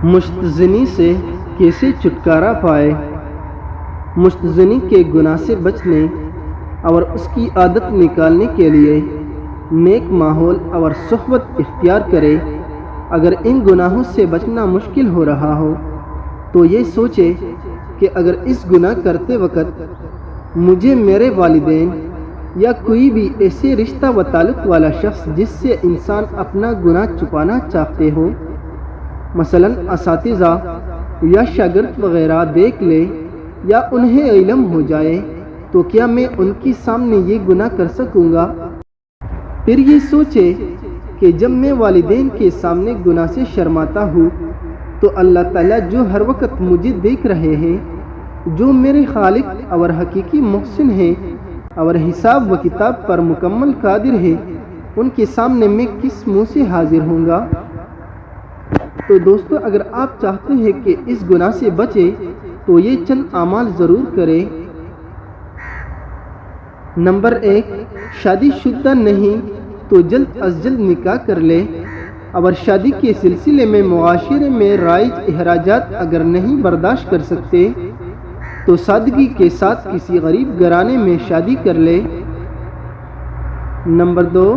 مشتزنی سے کیسے چھٹکارا پائے؟ مشتزنی کے گناہ سے بچنے اور اس کی عادت نکالنے کے لیے نیک ماحول اور صحبت اختیار کرے۔ اگر ان گناہوں سے بچنا مشکل ہو رہا ہو تو یہ سوچے کہ اگر اس گناہ کرتے وقت مجھے میرے والدین یا کوئی بھی ایسے رشتہ و تعلق والا شخص جس سے انسان اپنا گناہ چھپانا چاہتے ہو، مثلا اساتذہ یا شاگرد وغیرہ دیکھ لے یا انہیں علم ہو جائے تو کیا میں ان کے سامنے یہ گناہ کر سکوں گا؟ پھر یہ سوچے کہ جب میں والدین کے سامنے گناہ سے شرماتا ہوں تو اللہ تعالیٰ جو ہر وقت مجھے دیکھ رہے ہیں، جو میرے خالق اور حقیقی محسن ہیں اور حساب و کتاب پر مکمل قادر ہے، ان کے سامنے میں کس منہ سے حاضر ہوں گا؟ تو دوستو، اگر آپ چاہتے ہیں کہ اس گناہ سے بچے تو یہ چند اعمال ضرور کریں۔ نمبر 1، شادی شدہ نہیں تو جلد از جلد نکاح کر لے، اور شادی کے سلسلے میں معاشرے میں رائج احراجات اگر نہیں برداشت کر سکتے تو سادگی کے ساتھ کسی غریب گھرانے میں شادی کر لے۔ نمبر 2،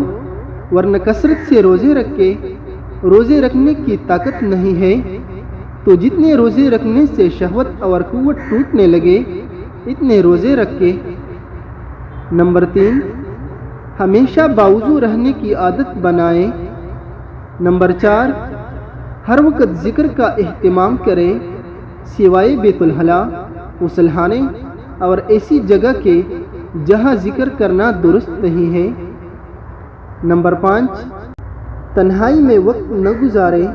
ورنہ کثرت سے روزے رکھے، روزے رکھنے کی طاقت نہیں ہے تو جتنے روزے رکھنے سے شہوت اور قوت ٹوٹنے لگے اتنے روزے رکھے۔ نمبر 3، ہمیشہ باوضو رہنے کی عادت بنائے۔ نمبر 4، ہر وقت ذکر کا اہتمام کرے سوائے بیت الخلا، غسلخانے اور ایسی جگہ کے جہاں ذکر کرنا درست نہیں ہے۔ نمبر 5، تنہائی میں وقت نہ گزارے۔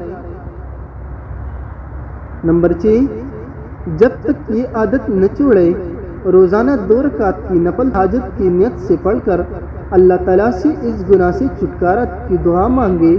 نمبر 6، جب تک یہ عادت نہ چھوڑے روزانہ 2 رکعت کی نفل حاجت کی نیت سے پڑھ کر اللہ تعالیٰ سے اس گناہ سے چھٹکارا کی دعا مانگے۔